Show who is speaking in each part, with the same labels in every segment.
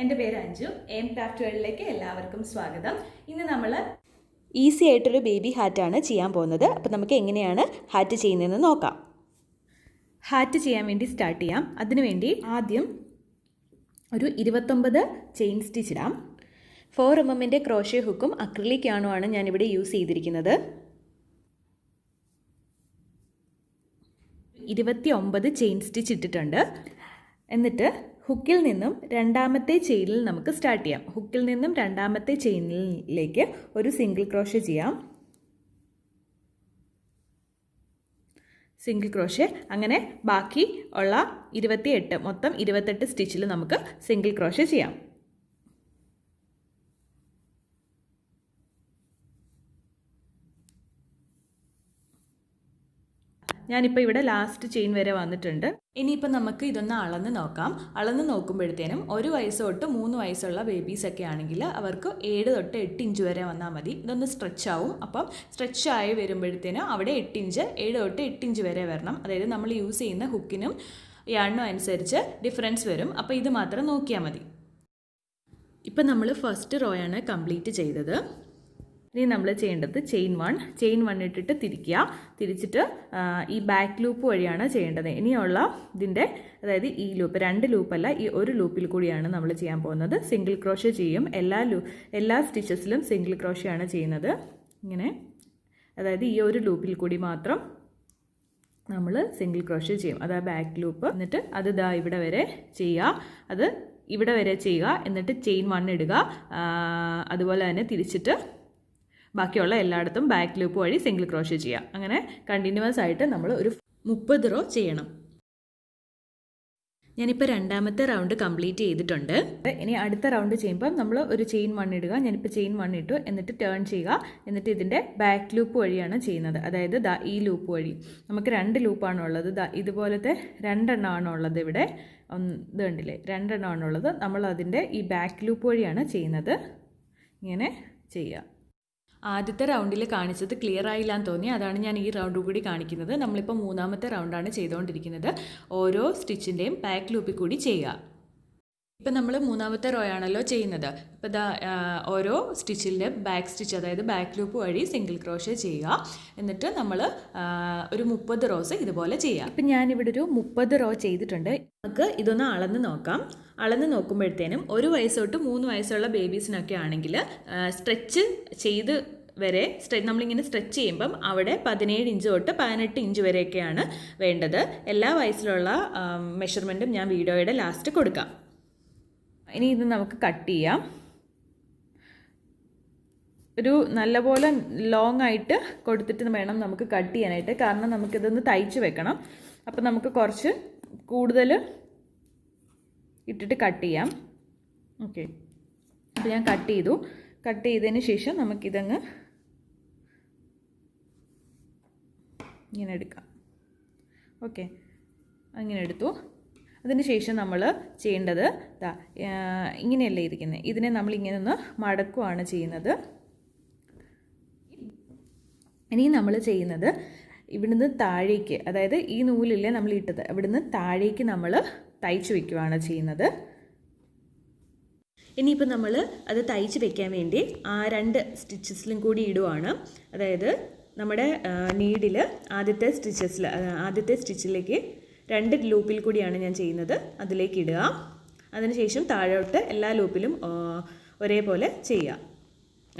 Speaker 1: എൻ്റെ പേര് Anju. M craft വേൾഡിലേക്ക് എല്ലാവർക്കും സ്വാഗതം. ഇന്ന് നമ്മൾ ഈസി ആയിട്ടൊരു ബേബി ഹാറ്റാണ് ചെയ്യാൻ പോകുന്നത്. അപ്പോൾ നമുക്ക് എങ്ങനെയാണ് ഹാറ്റ് ചെയ്യുന്നതെന്ന് നോക്കാം. ഹാറ്റ് ചെയ്യാൻ വേണ്ടി സ്റ്റാർട്ട് ചെയ്യാം. അതിനുവേണ്ടി ആദ്യം ഒരു 29 ചെയിൻ സ്റ്റിച്ച് ഇടാം. 4 mm ക്രോഷേ ഹുക്കും അക്രിലിക് യാണുമാണ് ഞാനിവിടെ യൂസ് ചെയ്തിരിക്കുന്നത്. 29 ചെയിൻ സ്റ്റിച്ച് ഇട്ടിട്ടുണ്ട്. എന്നിട്ട് ഹുക്കിൽ നിന്നും രണ്ടാമത്തെ ചെയിനിൽ നമുക്ക് സ്റ്റാർട്ട് ചെയ്യാം. ഹുക്കിൽ നിന്നും രണ്ടാമത്തെ ചെയിനിലേക്ക് ഒരു സിംഗിൾ ക്രോഷേ ചെയ്യാം. Single crochet. അങ്ങനെ ബാക്കി ഉള്ള 28 മൊത്തം 28 സ്റ്റിച്ചിൽ നമുക്ക് സിംഗിൾ ക്രോഷേ ചെയ്യാം. ഞാനിപ്പോൾ ഇവിടെ ലാസ്റ്റ് ചെയിൻ വരെ വന്നിട്ടുണ്ട്. ഇനിയിപ്പോൾ നമുക്ക് ഇതൊന്ന് അളന്ന് നോക്കാം. അളന്ന് നോക്കുമ്പോഴത്തേനും 1 വയസ്സ് തൊട്ട് 3 വയസ്സുള്ള ബേബീസൊക്കെ ആണെങ്കിൽ അവർക്ക് 7 തൊട്ട് 8 ഇഞ്ച് വരെ വന്നാൽ മതി. ഇതൊന്ന് സ്ട്രെച്ച് ആവും. അപ്പം സ്ട്രെച്ച് ആയി വരുമ്പോഴത്തേനും അവിടെ 8 ഇഞ്ച് 7 തൊട്ട് 8 ഇഞ്ച് വരെ വരണം. അതായത് നമ്മൾ യൂസ് ചെയ്യുന്ന ഹുക്കിനും യാണിനും അനുസരിച്ച് ഡിഫറൻസ് വരും. അപ്പോൾ ഇത് മാത്രം നോക്കിയാൽ മതി. ഇപ്പം നമ്മൾ ഫസ്റ്റ് റോയാണ് കംപ്ലീറ്റ് ചെയ്തത്. ഇനി നമ്മൾ ചെയ്യേണ്ടത് ചെയിൻ 1 ഇട്ടിട്ട് തിരിച്ചിട്ട് ഈ ബാക്ക് ലൂപ്പ് വഴിയാണ് ചെയ്യേണ്ടത്. ഇനിയുള്ള ഇതിൻ്റെ അതായത് ഈ ലൂപ്പ് 2 ലൂപ്പല്ല, ഈ ഒരു ലൂപ്പിൽ കൂടിയാണ് നമ്മൾ ചെയ്യാൻ പോകുന്നത്. സിംഗിൾ ക്രോഷേ ചെയ്യും. എല്ലാ സ്റ്റിച്ചസിലും സിംഗിൾ ക്രോഷേ ആണ് ചെയ്യുന്നത്. ഇങ്ങനെ അതായത് ഈ ഒരു ലൂപ്പിൽ കൂടി മാത്രം നമ്മൾ സിംഗിൾ ക്രോഷേ ചെയ്യും. അതായത് ബാക്ക് ലൂപ്പ്. എന്നിട്ട് അത് ദാ ഇവിടെ വരെ ചെയ്യുക. അത് ഇവിടെ വരെ ചെയ്യുക. എന്നിട്ട് ചെയിൻ 1 ഇടുക. അതുപോലെ തന്നെ തിരിച്ചിട്ട് ബാക്കിയുള്ള എല്ലായിടത്തും ബാക്ക് ലൂപ്പ് വഴി സിംഗിൾ ക്രോഷേ ചെയ്യാം. അങ്ങനെ കണ്ടിന്യൂസ് ആയിട്ട് നമ്മൾ ഒരു 30 റോ ചെയ്യണം. ഞാനിപ്പോൾ രണ്ടാമത്തെ റൗണ്ട് കംപ്ലീറ്റ് ചെയ്തിട്ടുണ്ട്. ഇനി അടുത്ത റൗണ്ട് ചെയ്യുമ്പോൾ നമ്മൾ ഒരു ചെയിൻ 1 ഇടുക. ഞാനിപ്പോൾ ചെയിൻ 1 ഇട്ടു. എന്നിട്ട് ടേൺ ചെയ്യുക. എന്നിട്ട് ഇതിൻ്റെ ബാക്ക് ലൂപ്പ് വഴിയാണ് ചെയ്യുന്നത്. അതായത് ഈ ലൂപ്പ് വഴി. നമുക്ക് 2 ലൂപ്പാണുള്ളത്. ഇതുപോലത്തെ 2 എണ്ണമാണുള്ളത്. ഇവിടെ ഇത് കണ്ടില്ലേ, 2 എണ്ണമാണുള്ളത്. നമ്മൾ അതിൻ്റെ ഈ ബാക്ക് ലൂപ്പ് വഴിയാണ് ചെയ്യുന്നത്. ഇങ്ങനെ ചെയ്യുക. ആദ്യത്തെ റൗണ്ടിൽ കാണിച്ചത് ക്ലിയർ ആയില്ലാന്ന് തോന്നി. അതാണ് ഞാൻ ഈ റൗണ്ട് കൂടി കാണിക്കുന്നത്. നമ്മളിപ്പോൾ 3ാമത്തെ റൗണ്ടാണ് ചെയ്തുകൊണ്ടിരിക്കുന്നത്. ഓരോ സ്റ്റിച്ചിൻ്റെയും ബാക്ക് ലൂപ്പിൽ കൂടി ചെയ്യുക. ഇപ്പം നമ്മൾ 3ാമത്തെ റോ ആണല്ലോ ചെയ്യുന്നത്. ഇപ്പോൾ ഓരോ സ്റ്റിച്ചിൻ്റെ ബാക്ക് സ്റ്റിച്ച് അതായത് ബാക്ക് ലൂപ്പ് വഴി സിംഗിൾ ക്രോഷേ ചെയ്യുക. എന്നിട്ട് നമ്മൾ ഒരു 30 റോസ് ഇതുപോലെ ചെയ്യുക. ഇപ്പം ഞാനിവിടെ ഒരു 30 റോ ചെയ്തിട്ടുണ്ട്. നമുക്ക് ഇതൊന്ന് അളന്ന് നോക്കാം. അളന്ന് നോക്കുമ്പോഴത്തേനും 1 വയസ്സ് തൊട്ട് 3 വയസ്സുള്ള ബേബീസിനൊക്കെ ആണെങ്കിൽ സ്ട്രെച്ച് ചെയ്ത് വരെ നമ്മളിങ്ങനെ സ്ട്രെച്ച് ചെയ്യുമ്പം അവിടെ 17 ഇഞ്ച് തൊട്ട് 18 ഇഞ്ച് വരെയൊക്കെയാണ് വേണ്ടത്. എല്ലാ വയസ്സിലുള്ള മെഷർമെൻറ്റും ഞാൻ വീഡിയോയുടെ ലാസ്റ്റ് കൊടുക്കാം. ഇനി ഇത് നമുക്ക് കട്ട് ചെയ്യാം. ഒരു നല്ലപോലെ ലോങ് ആയിട്ട് കൊടുത്തിട്ട് വേണം നമുക്ക് കട്ട് ചെയ്യാനായിട്ട്. കാരണം നമുക്കിതൊന്ന് തയ്ച്ച് വെക്കണം. അപ്പം നമുക്ക് കുറച്ച് കൂടുതൽ ഇട്ടിട്ട് കട്ട് ചെയ്യാം. ഓക്കെ, അപ്പോൾ ഞാൻ കട്ട് ചെയ്തു. കട്ട് ചെയ്തതിന് ശേഷം നമുക്കിതങ്ങ് ഇങ്ങനെ എടുക്കാം. ഓക്കെ, അങ്ങനെ എടുത്തു. അതിന് ശേഷം നമ്മൾ ചെയ്യേണ്ടത് ഇങ്ങനെയല്ലേ ഇരിക്കുന്നത്. ഇതിനെ നമ്മളിങ്ങനെ ഒന്ന് മടക്കുകയാണ് ചെയ്യുന്നത്. ഇനി നമ്മൾ ചെയ്യുന്നത് ഇവിടുന്ന് താഴേക്ക്, അതായത് ഈ നൂലില്ലേ നമ്മൾ ഇട്ടത്, ഇവിടുന്ന് താഴേക്ക് നമ്മൾ തയ്ച്ച് വയ്ക്കുകയാണ് ചെയ്യുന്നത്. ഇനിയിപ്പോൾ നമ്മൾ അത് തയ്ച്ച് വയ്ക്കാൻ വേണ്ടി 2 സ്റ്റിച്ചസിലും കൂടി ഇടുവാണ്. അതായത് നമ്മുടെ നീഡിൽ ആദ്യത്തെ സ്റ്റിച്ചിലേക്ക് 2 ലൂപ്പിൽ കൂടിയാണ് ഞാൻ ചെയ്യുന്നത്. അതിലേക്ക് ഇടുക. അതിനുശേഷം താഴോട്ട് എല്ലാ ലൂപ്പിലും ഒരേപോലെ ചെയ്യുക.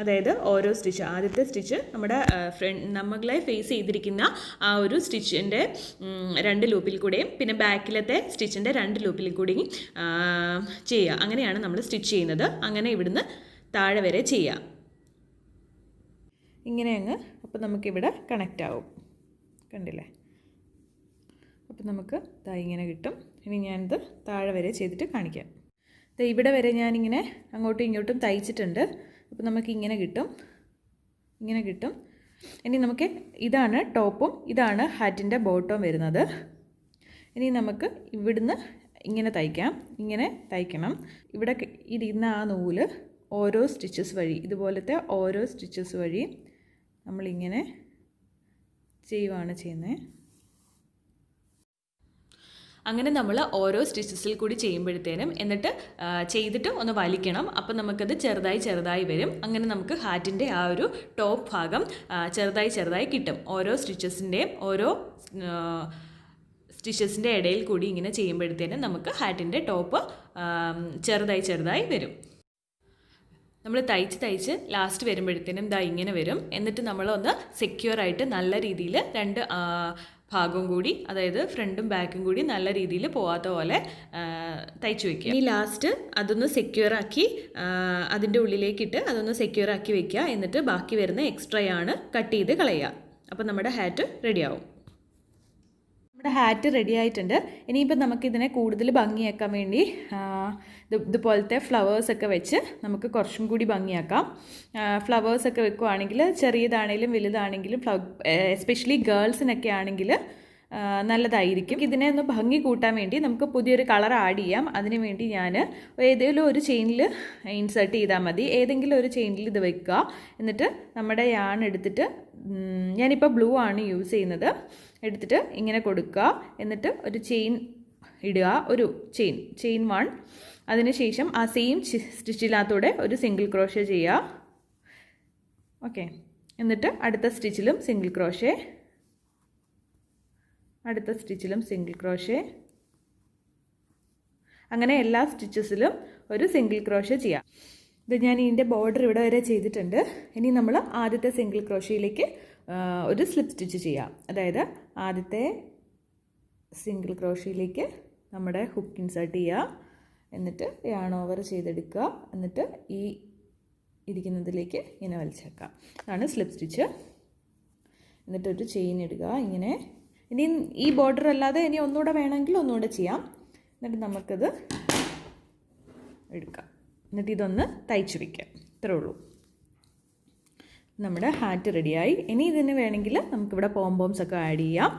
Speaker 1: അതായത് ഓരോ സ്റ്റിച്ച്, ആദ്യത്തെ സ്റ്റിച്ച് നമ്മുടെ നമ്മളെ ഫേസ് ചെയ്തിരിക്കുന്ന ആ ഒരു സ്റ്റിച്ചിൻ്റെ 2 ലൂപ്പിൽ കൂടെയും പിന്നെ ബാക്കിലത്തെ സ്റ്റിച്ചിൻ്റെ 2 ലൂപ്പിൽ കൂടിയും ചെയ്യുക. അങ്ങനെയാണ് നമ്മൾ സ്റ്റിച്ച് ചെയ്യുന്നത്. അങ്ങനെ ഇവിടുന്ന് താഴെ വരെ ചെയ്യുക. ഇങ്ങനെ അങ്ങ് അപ്പോൾ നമുക്കിവിടെ കണക്റ്റ് ആവും. കണ്ടില്ലേ? അപ്പോൾ നമുക്ക് ഇങ്ങനെ കിട്ടും. ഇനി ഞാനിത് താഴെ വരെ ചെയ്തിട്ട് കാണിക്കാം. ഇവിടെ വരെ ഞാനിങ്ങനെ അങ്ങോട്ടും ഇങ്ങോട്ടും തയ്ച്ചിട്ടുണ്ട്. അപ്പോൾ നമുക്ക് ഇങ്ങനെ കിട്ടും. ഇനി നമുക്ക് ഇതാണ് ടോപ്പും ഇതാണ് ഹാറ്റിൻ്റെ ബോട്ടവും വരുന്നത്. ഇനി നമുക്ക് ഇവിടുന്ന് ഇങ്ങനെ തയ്ക്കണം. ഇവിടെ ഇരുന്ന ആ നൂല് ഓരോ സ്റ്റിച്ചസ് വഴി, ഇതുപോലത്തെ ഓരോ സ്റ്റിച്ചസ് വഴി നമ്മളിങ്ങനെ ചെയ്യുവാണ് ചെയ്യുന്നത്. അങ്ങനെ നമ്മൾ ഓരോ സ്റ്റിച്ചസിൽ കൂടി ചെയ്യുമ്പോഴത്തേനും എന്നിട്ട് ചെയ്തിട്ട് ഒന്ന് വലിക്കണം. അപ്പം നമുക്കത് ചെറുതായി വരും. അങ്ങനെ നമുക്ക് ഹാറ്റിൻ്റെ ആ ഒരു ടോപ്പ് ഭാഗം ചെറുതായി കിട്ടും. ഓരോ സ്റ്റിച്ചസിൻ്റെയും ഓരോ സ്റ്റിച്ചസിൻ്റെ ഇടയിൽ കൂടി ഇങ്ങനെ ചെയ്യുമ്പോഴത്തേനും നമുക്ക് ഹാറ്റിൻ്റെ ടോപ്പ് ചെറുതായി വരും. നമ്മൾ തയ്ച്ച് ലാസ്റ്റ് വരുമ്പോഴത്തേനും ദാ ഇങ്ങനെ വരും. എന്നിട്ട് നമ്മളൊന്ന് സെക്യൂറായിട്ട് നല്ല രീതിയിൽ രണ്ട് ഭാഗവും കൂടി, അതായത് ഫ്രണ്ടും ബാക്കും കൂടി നല്ല രീതിയിൽ പോകാത്ത പോലെ തയ്ച്ചു വയ്ക്കുക. ഇനി ലാസ്റ്റ് അതൊന്ന് സെക്യൂറാക്കി അതിൻ്റെ ഉള്ളിലേക്കിട്ട് അതൊന്ന് സെക്യൂറാക്കി വയ്ക്കുക. എന്നിട്ട് ബാക്കി വരുന്ന എക്സ്ട്രയാണ് കട്ട് ചെയ്ത് കളയുക. അപ്പോൾ നമ്മുടെ ഹാറ്റ് റെഡിയാവും. നമ്മുടെ ഹാറ്റ് റെഡി ആയിട്ടുണ്ട്. ഇനിയിപ്പോൾ നമുക്കിതിനെ കൂടുതൽ ഭംഗിയാക്കാൻ വേണ്ടി ഇതുപോലത്തെ ഫ്ലവേഴ്സൊക്കെ വെച്ച് നമുക്ക് കുറച്ചും കൂടി ഭംഗിയാക്കാം. ഫ്ലവേഴ്സൊക്കെ വെക്കുകയാണെങ്കിൽ ചെറിയതാണെങ്കിലും വലുതാണെങ്കിലും എസ്പെഷ്യലി ഗേൾസിനൊക്കെ ആണെങ്കിൽ നല്ലതായിരിക്കും. ഇതിനെ ഒന്ന് ഭംഗി കൂട്ടാൻ വേണ്ടി നമുക്ക് പുതിയൊരു കളർ ആഡ് ചെയ്യാം. അതിന് വേണ്ടി ഞാൻ ഏതെങ്കിലും ഒരു ചെയിനിൽ ഇൻസേർട്ട് ചെയ്താൽ മതി. ഏതെങ്കിലും ഒരു ചെയിനിൽ ഇത് വെക്കുക. എന്നിട്ട് നമ്മുടെ യാൺ എടുത്തിട്ട്, ഞാനിപ്പോൾ ബ്ലൂ ആണ് യൂസ് ചെയ്യുന്നത്, എടുത്തിട്ട് ഇങ്ങനെ കൊടുക്കുക. എന്നിട്ട് ഒരു ചെയിൻ ഇടുക, ഒരു ചെയിൻ 1. അതിനുശേഷം ആ സെയിം സ്റ്റിച്ചിനകത്തൂടെ ഒരു സിംഗിൾ ക്രോഷേ ചെയ്യുക. ഓക്കെ. എന്നിട്ട് അടുത്ത സ്റ്റിച്ചിലും സിംഗിൾ ക്രോഷേ, അടുത്ത സ്റ്റിച്ചിലും സിംഗിൾ ക്രോഷേ. അങ്ങനെ എല്ലാ സ്റ്റിച്ചസിലും ഒരു സിംഗിൾ ക്രോഷേ ചെയ്യാം. ഇത് ഞാൻ ഇതിൻ്റെ ബോർഡർ ഇവിടെ വരെ ചെയ്തിട്ടുണ്ട്. ഇനി നമ്മൾ ആദ്യത്തെ സിംഗിൾ ക്രോഷയിലേക്ക് ഒരു സ്ലിപ്പ് സ്റ്റിച്ച് ചെയ്യാം. അതായത് ആദ്യത്തെ സിംഗിൾ ക്രോഷയിലേക്ക് നമ്മുടെ ഹുക്ക് ഇൻസേർട്ട് ചെയ്യുക. എന്നിട്ട് യാൺ ഓവർ ചെയ്തെടുക്കുക. എന്നിട്ട് ഈ ഇരിക്കുന്നതിലേക്ക് ഇങ്ങനെ വലിച്ചേക്കാം. അതാണ് സ്ലിപ്പ് സ്റ്റിച്ച്. എന്നിട്ടൊരു ചെയിൻ ഇടുക ഇങ്ങനെ. ഇനി ഈ ബോർഡർ അല്ലാതെ ഇനി ഒന്നുകൂടെ വേണമെങ്കിൽ ഒന്നുകൂടെ ചെയ്യാം. എന്നിട്ട് നമുക്കത് എടുക്കാം. എന്നിട്ട് ഇതൊന്ന് തയ്ച്ച് വയ്ക്കാം. ഇത്രേ ഉള്ളൂ. നമ്മുടെ ഹാറ്റ് റെഡിയായി. ഇനി ഇതിന് വേണമെങ്കിൽ നമുക്കിവിടെ പോംപോംസ് ഒക്കെ ആഡ് ചെയ്യാം.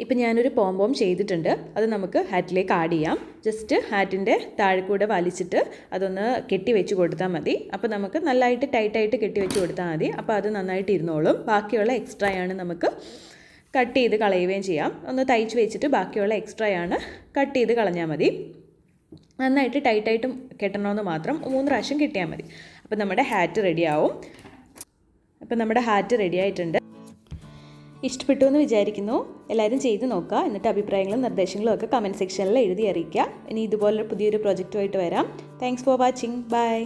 Speaker 1: ഇപ്പം ഞാനൊരു പോംപോം ചെയ്തിട്ടുണ്ട്. അത് നമുക്ക് ഹാറ്റിലേക്ക് ആഡ് ചെയ്യാം. ജസ്റ്റ് ഹാറ്റിൻ്റെ താഴെ കൂടെ വലിച്ചിട്ട് അതൊന്ന് കെട്ടി വെച്ച് കൊടുത്താൽ മതി. അപ്പോൾ നമുക്ക് നല്ലതായിട്ട് ടൈറ്റായിട്ട് കെട്ടി വെച്ച് കൊടുത്താൽ മതി. അപ്പോൾ അത് നന്നായിട്ട് ഇരുന്നോളും. ബാക്കിയുള്ള എക്സ്ട്രായാണ് നമുക്ക് കട്ട് ചെയ്ത് കളയുകയും ചെയ്യാം. ഒന്ന് തയ്ച്ച് വെച്ചിട്ട് ബാക്കിയുള്ള എക്സ്ട്രായാണ് കട്ട് ചെയ്ത് കളഞ്ഞാൽ മതി. നന്നായിട്ട് ടൈറ്റായിട്ടും കെട്ടണമെന്ന് മാത്രം 3 പ്രാവശ്യം കെട്ടിയാൽ മതി. അപ്പോൾ നമ്മുടെ ഹാറ്റ് റെഡിയാവും. അപ്പോൾ നമ്മുടെ ഹാറ്റ് റെഡി ആയിട്ടുണ്ട്. ഇഷ്ടപ്പെട്ടു എന്ന് വിചാരിക്കുന്നു. എല്ലാവരും ചെയ്ത് നോക്കുക. എന്നിട്ട് അഭിപ്രായങ്ങളും നിർദ്ദേശങ്ങളും ഒക്കെ കമൻറ്റ് സെക്ഷനിൽ എഴുതി അറിയിക്കുക. ഇനി ഇതുപോലെ പുതിയൊരു പ്രൊജക്റ്റുമായിട്ട് വരാം. Thanks for watching. ബൈ.